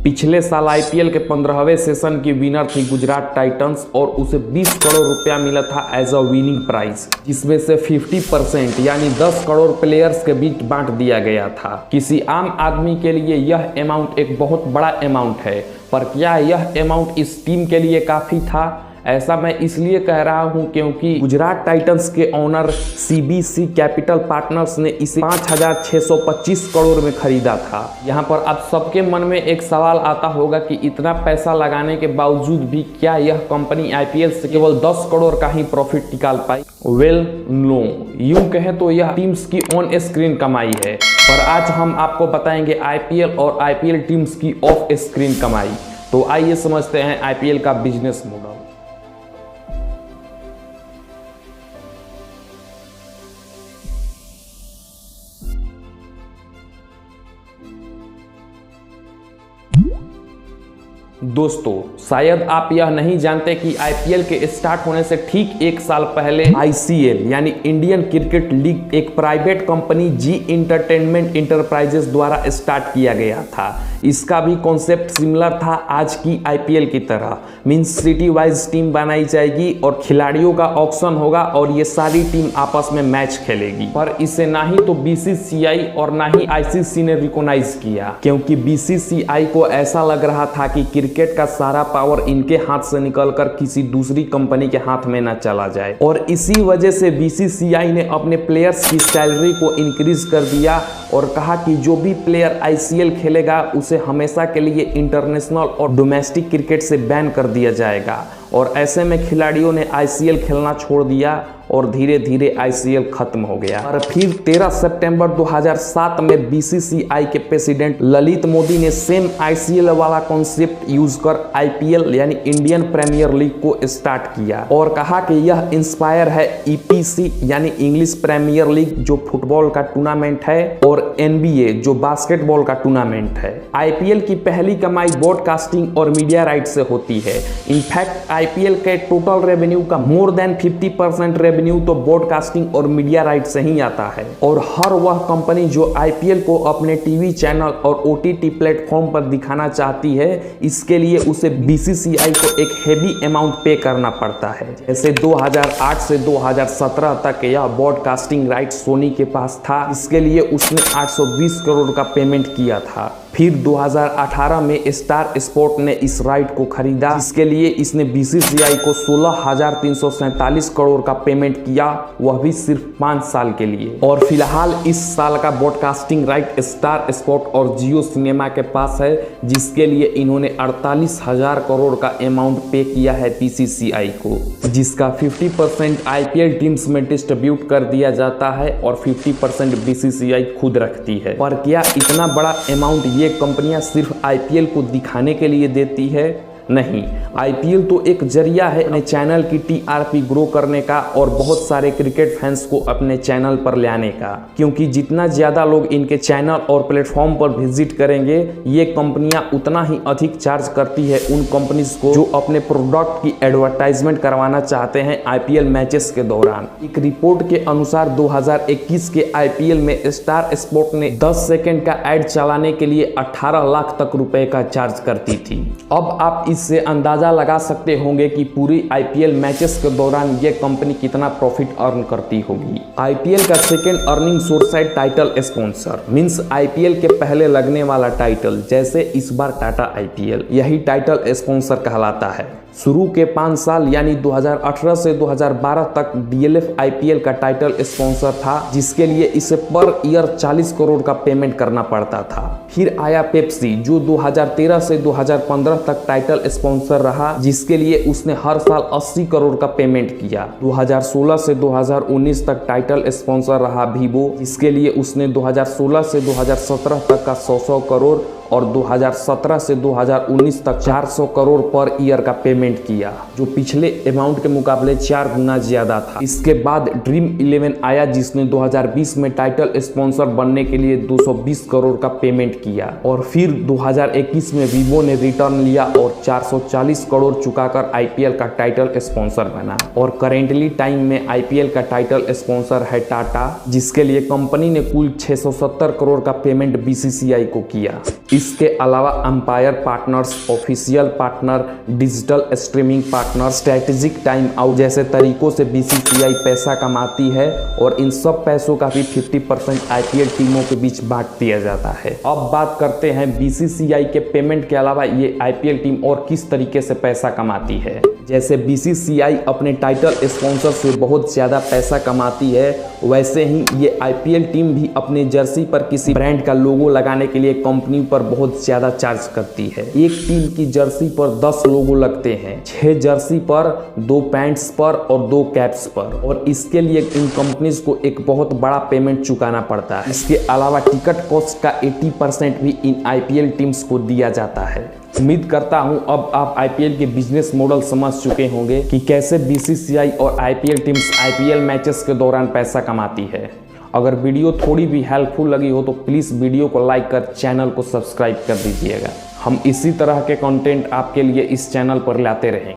पिछले साल आईपीएल के 15वें सेशन की विनर थी गुजरात टाइटंस और उसे 20 करोड़ रुपया मिला था एज अ विनिंग प्राइज, जिसमें से 50% यानी 10 करोड़ प्लेयर्स के बीच बांट दिया गया था। किसी आम आदमी के लिए यह अमाउंट एक बहुत बड़ा अमाउंट है, पर क्या यह अमाउंट इस टीम के लिए काफी था? ऐसा मैं इसलिए कह रहा हूं क्योंकि गुजरात टाइटंस के ओनर सीबीसी कैपिटल पार्टनर्स ने इसे 5,625 करोड़ में खरीदा था। यहां पर आप सबके मन में एक सवाल आता होगा कि इतना पैसा लगाने के बावजूद भी क्या यह कंपनी आईपीएल से केवल 10 करोड़ का ही प्रॉफिट निकाल पाई? वेल नो, यूं कहें तो यह टीम्स की ऑन स्क्रीन कमाई है, पर आज हम आपको बताएंगे आईपीएल और आईपीएल टीम्स की ऑफ स्क्रीन कमाई। तो आइए समझते हैं आईपीएल का बिजनेस मॉडल। दोस्तों, शायद आप यह नहीं जानते कि आईपीएल के स्टार्ट होने से ठीक एक साल पहले आईसीएल यानी इंडियन क्रिकेट लीग एक प्राइवेट कंपनी जी एंटरटेनमेंट इंटरप्राइजेस द्वारा स्टार्ट किया गया था। इसका भी कॉन्सेप्ट सिमिलर था आज की आईपीएल की तरह, मींस सिटी वाइज टीम बनाई जाएगी और खिलाड़ियों का ऑक्शन होगा और ये सारी टीम आपस में मैच खेलेगी। पर इसे ना ही तो बीसीसीआई और ना ही आईसीसी ने रिकॉग्नाइज किया, क्योंकि बीसीसीआई को ऐसा लग रहा था कि क्रिकेट का सारा पावर इनके हाथ से निकलकर किसी दूसरी कंपनी के हाथ में न चला जाए, और इसी वजह से बीसीसीआई ने अपने प्लेयर्स की सैलरी को इंक्रीज कर दिया और कहा कि जो भी प्लेयर आईसीएल खेलेगा उसे हमेशा के लिए इंटरनेशनल और डोमेस्टिक क्रिकेट से बैन कर दिया जाएगा। और ऐसे में खिलाड़ियों ने आईसीएल खेलना छोड़ दिया और धीरे धीरे आईसीएल खत्म हो गया। और फिर 13 सितंबर 2007 में बीसीसीआई के प्रेसिडेंट ललित मोदी ने सेम आईसीएल वाला कॉन्सेप्ट यूज कर आईपीएल यानी इंडियन प्रीमियर लीग को स्टार्ट किया और कहा कि यह इंस्पायर है ईपीसी यानी इंग्लिश प्रीमियर लीग जो फुटबॉल का टूर्नामेंट है और एनबीए जो बास्केटबॉल का टूर्नामेंट है। आईपीएल की पहली कमाई ब्रॉडकास्टिंग और मीडिया राइट से होती है। इनफैक्ट आईपीएल के टोटल रेवेन्यू का मोर देन 50% रेवेन्यू तो ब्रॉडकास्टिंग और मीडिया राइट से ही आता है। और हर वह कंपनी जो आईपीएल को अपने टीवी चैनल और ओटीटी प्लेटफॉर्म पर दिखाना चाहती है, इसके लिए उसे बीसीसीआई को एक हेवी अमाउंट पे करना पड़ता है। जैसे 2008 से 2017 तक यह ब्रॉडकास्टिंग राइट सोनी के पास था, इसके लिए उसने 820 करोड़ का पेमेंट किया था। फिर 2018 में स्टार स्पोर्ट ने इस राइट को खरीदा, जिसके लिए इसने बीसीसीआई को 16,347 करोड़ का पेमेंट किया, वह भी सिर्फ 5 साल के लिए। और फिलहाल इस साल का ब्रॉडकास्टिंग राइट स्टार स्पोर्ट और जियो सिनेमा के पास है, जिसके लिए इन्होंने 48,000 करोड़ का अमाउंट पे किया है बीसीसीआई को, जिसका 50% आईपीएल टीम्स में डिस्ट्रीब्यूट कर दिया जाता है और 50% बीसीसीआई खुद रखती है। पर क्या इतना बड़ा अमाउंट ये कंपनियां सिर्फ आईपीएल को दिखाने के लिए देती है? नहीं, आईपीएल तो एक जरिया है अपने चैनल की टीआरपी ग्रो करने का और बहुत सारे क्रिकेट फैंस को अपने चैनल पर लाने का, क्योंकि जितना ज़्यादा लोग इनके चैनल और प्लेटफॉर्म पर विजिट करेंगे, ये कंपनियां उतना ही अधिक चार्ज करती है उन कंपनीज को जो अपने प्रोडक्ट की एडवर्टाइजमेंट करवाना चाहते हैं आईपीएल मैचेस के दौरान। एक रिपोर्ट के अनुसार 2021 के आईपीएल में स्टार स्पोर्ट ने 10 सेकेंड का एड चलाने के लिए 18 लाख तक रुपए का चार्ज करती थी। अब आप इससे अंदाजा लगा सकते होंगे कि पूरी आईपीएल मैचेस के दौरान ये कंपनी कितना प्रॉफिट अर्न करती होगी। आईपीएल का सेकेंड अर्निंग सोर्स है टाइटल स्पॉन्सर, मींस आईपीएल के पहले लगने वाला टाइटल, जैसे इस बार टाटा आईपीएल, यही टाइटल स्पॉन्सर कहलाता है। शुरू के 5 साल यानी 2018 से 2012 तक डीएलएफ आईपीएल का टाइटल स्पॉन्सर था, जिसके लिए इसे पर ईयर 40 करोड़ का पेमेंट करना पड़ता था। फिर आया पेप्सी जो 2013 से 2015 तक टाइटल स्पॉन्सर रहा, जिसके लिए उसने हर साल 80 करोड़ का पेमेंट किया। 2016 से 2019 तक टाइटल स्पॉन्सर रहा वीवो, जिसके लिए उसने 2016 से 2017 तक का 100 करोड़ और 2017 से 2019 तक 400 करोड़ पर ईयर का पेमेंट किया, जो पिछले अमाउंट के मुकाबले 4 गुना ज्यादा था। इसके बाद ड्रीम 11 आया, जिसने 2020 में टाइटल स्पॉन्सर बनने के लिए 220 करोड़ का पेमेंट किया, और फिर 2021 में वीवो ने रिटर्न लिया और 440 करोड़ चुकाकर आईपीएल का टाइटल स्पॉन्सर बना। और करेंटली टाइम में आईपीएल का टाइटल स्पॉन्सर है टाटा, जिसके लिए कंपनी ने कुल 670 करोड़ का पेमेंट बीसीसीआई को किया। इसके अलावा umpire partners, official partner, digital streaming partner, strategic time out जैसे तरीकों से बीसीसीआई पैसा कमाती है और इन सब पैसों का भी 50% आईपीएल टीमों के बीच बांट दिया जाता है। अब बात करते हैं बीसीसीआई के पेमेंट के अलावा ये आईपीएल टीम और किस तरीके से पैसा कमाती है। जैसे बीसीसीआई अपने टाइटल स्पॉन्सर से बहुत ज़्यादा पैसा कमाती है, वैसे ही ये आईपीएल टीम भी अपने जर्सी पर किसी ब्रांड का लोगो लगाने के लिए कंपनी पर बहुत ज़्यादा चार्ज करती है। एक टीम की जर्सी पर 10 लोगो लगते हैं, 6 जर्सी पर, 2 पैंट्स पर और 2 कैप्स पर, और इसके लिए इन कंपनीज को एक बहुत बड़ा पेमेंट चुकाना पड़ता है। इसके अलावा टिकट कॉस्ट का 80% भी इन आईपीएल टीम्स को दिया जाता है। उम्मीद करता हूं अब आप आईपीएल के बिजनेस मॉडल समझ चुके होंगे कि कैसे बीसीसीआई और आईपीएल टीम्स आईपीएल मैचेस के दौरान पैसा कमाती है। अगर वीडियो थोड़ी भी हेल्पफुल लगी हो तो प्लीज़ वीडियो को लाइक कर चैनल को सब्सक्राइब कर दीजिएगा। हम इसी तरह के कंटेंट आपके लिए इस चैनल पर लाते रहेंगे।